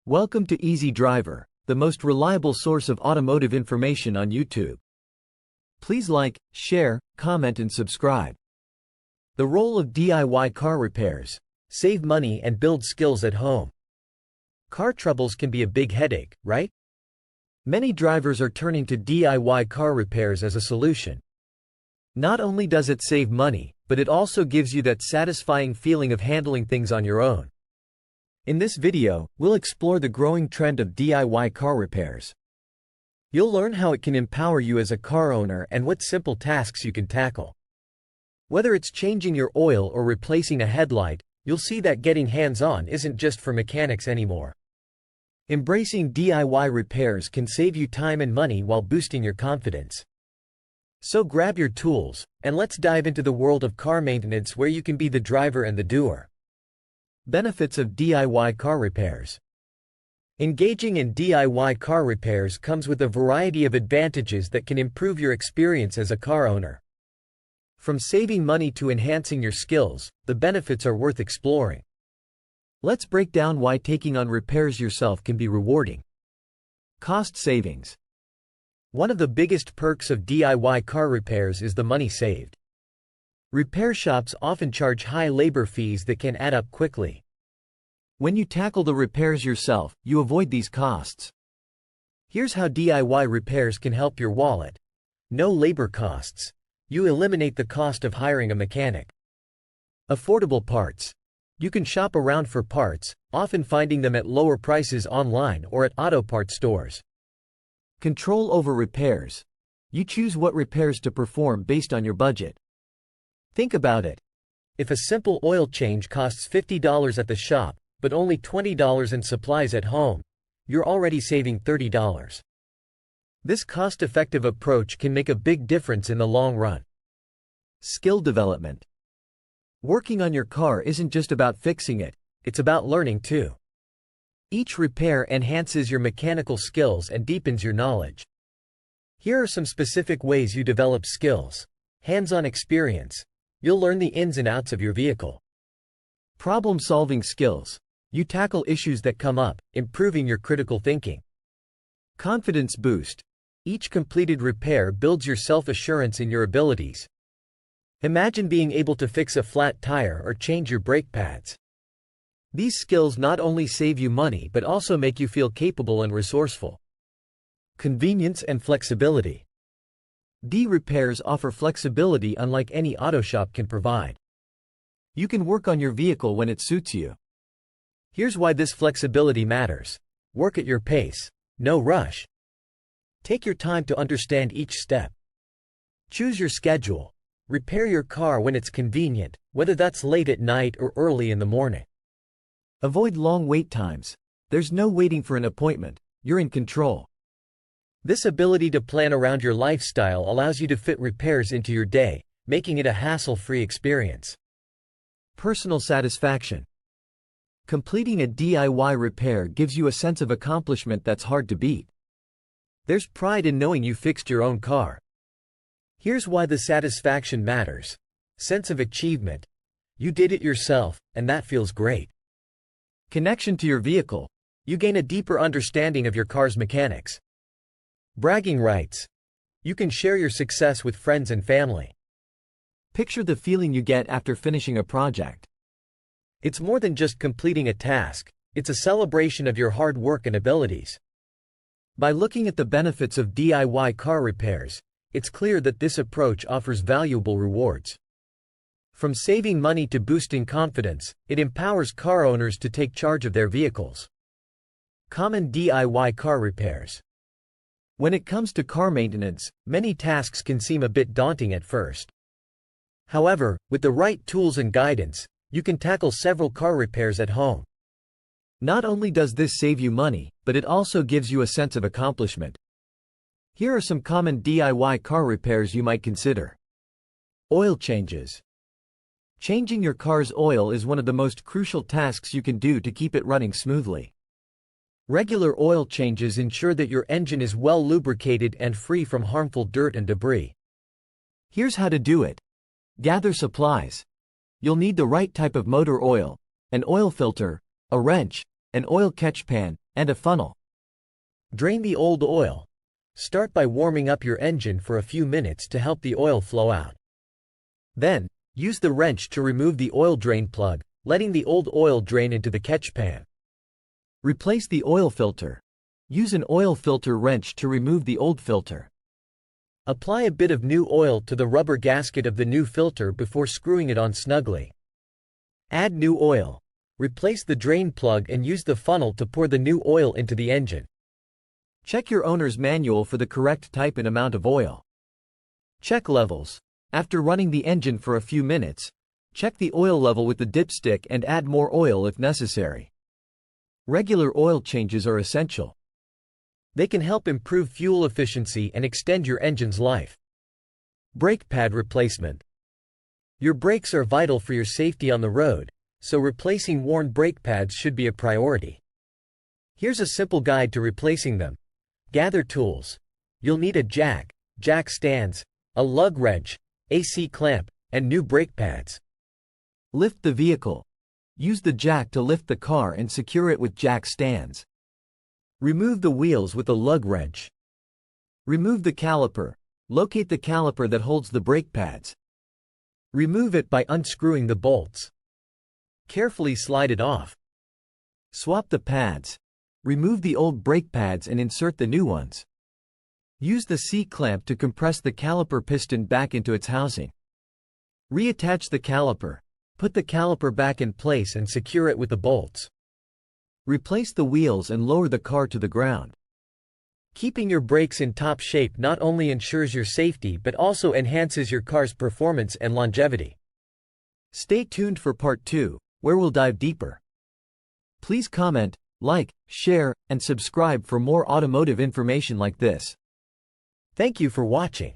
Welcome to Easy Driver, the most reliable source of automotive information on YouTube. Please like, share, comment and subscribe. The role of DIY car repairs: save money and build skills at home. Car troubles can be a big headache, right? Many drivers are turning to DIY car repairs as a solution. Not only does it save money, but it also gives you that satisfying feeling of handling things on your own. In this video, we'll explore the growing trend of DIY car repairs. You'll learn how it can empower you as a car owner and what simple tasks you can tackle. Whether it's changing your oil or replacing a headlight, you'll see that getting hands-on isn't just for mechanics anymore. Embracing DIY repairs can save you time and money while boosting your confidence. So grab your tools, and let's dive into the world of car maintenance where you can be the driver and the doer. Benefits of DIY car repairs. Engaging in DIY car repairs comes with a variety of advantages that can improve your experience as a car owner. From saving money to enhancing your skills, the benefits are worth exploring. Let's break down why taking on repairs yourself can be rewarding. Cost savings. One of the biggest perks of DIY car repairs is the money saved. Repair shops often charge high labor fees that can add up quickly. When you tackle the repairs yourself, you avoid these costs. Here's how DIY repairs can help your wallet. No labor costs. You eliminate the cost of hiring a mechanic. Affordable parts. You can shop around for parts, often finding them at lower prices online or at auto parts stores. Control over repairs. You choose what repairs to perform based on your budget. Think about it. If a simple oil change costs $50 at the shop, but only $20 in supplies at home, you're already saving $30. This cost-effective approach can make a big difference in the long run. Skill development. Working on your car isn't just about fixing it, it's about learning too. Each repair enhances your mechanical skills and deepens your knowledge. Here are some specific ways you develop skills. Hands-on experience. You'll learn the ins and outs of your vehicle. Problem-solving skills. You tackle issues that come up, improving your critical thinking. Confidence boost. Each completed repair builds your self-assurance in your abilities. Imagine being able to fix a flat tire or change your brake pads. These skills not only save you money but also make you feel capable and resourceful. Convenience and flexibility. D-repairs offer flexibility unlike any auto shop can provide. You can work on your vehicle when it suits you. Here's why this flexibility matters. Work at your pace. No rush. Take your time to understand each step. Choose your schedule. Repair your car when it's convenient, whether that's late at night or early in the morning. Avoid long wait times. There's no waiting for an appointment. You're in control. This ability to plan around your lifestyle allows you to fit repairs into your day, making it a hassle-free experience. Personal satisfaction. Completing a DIY repair gives you a sense of accomplishment that's hard to beat. There's pride in knowing you fixed your own car. Here's why the satisfaction matters. Sense of achievement. You did it yourself, and that feels great. Connection to your vehicle. You gain a deeper understanding of your car's mechanics. Bragging rights. You can share your success with friends and family. Picture the feeling you get after finishing a project. It's more than just completing a task, it's a celebration of your hard work and abilities. By looking at the benefits of DIY car repairs, it's clear that this approach offers valuable rewards. From saving money to boosting confidence, it empowers car owners to take charge of their vehicles. Common DIY car repairs. When it comes to car maintenance, many tasks can seem a bit daunting at first. However, with the right tools and guidance, you can tackle several car repairs at home. Not only does this save you money, but it also gives you a sense of accomplishment. Here are some common DIY car repairs you might consider. Oil changes. Changing your car's oil is one of the most crucial tasks you can do to keep it running smoothly. Regular oil changes ensure that your engine is well lubricated and free from harmful dirt and debris. Here's how to do it. Gather supplies. You'll need the right type of motor oil, an oil filter, a wrench, an oil catch pan, and a funnel. Drain the old oil. Start by warming up your engine for a few minutes to help the oil flow out. Then, use the wrench to remove the oil drain plug, letting the old oil drain into the catch pan. Replace the oil filter. Use an oil filter wrench to remove the old filter. Apply a bit of new oil to the rubber gasket of the new filter before screwing it on snugly. Add new oil. Replace the drain plug and use the funnel to pour the new oil into the engine. Check your owner's manual for the correct type and amount of oil. Check levels. After running the engine for a few minutes, check the oil level with the dipstick and add more oil if necessary. Regular oil changes are essential. They can help improve fuel efficiency and extend your engine's life. Brake pad replacement. Your brakes are vital for your safety on the road, so replacing worn brake pads should be a priority. Here's a simple guide to replacing them. Gather tools. You'll need a jack stands, a lug wrench, AC clamp, and new brake pads. Lift the vehicle. Use the jack to lift the car and secure it with jack stands. Remove the wheels with a lug wrench. Remove the caliper. Locate the caliper that holds the brake pads. Remove it by unscrewing the bolts. Carefully slide it off. Swap the pads. Remove the old brake pads and insert the new ones. Use the C-clamp to compress the caliper piston back into its housing. Reattach the caliper. Put the caliper back in place and secure it with the bolts. Replace the wheels and lower the car to the ground. Keeping your brakes in top shape not only ensures your safety but also enhances your car's performance and longevity. Stay tuned for part 2, where we'll dive deeper. Please comment, like, share, and subscribe for more automotive information like this. Thank you for watching.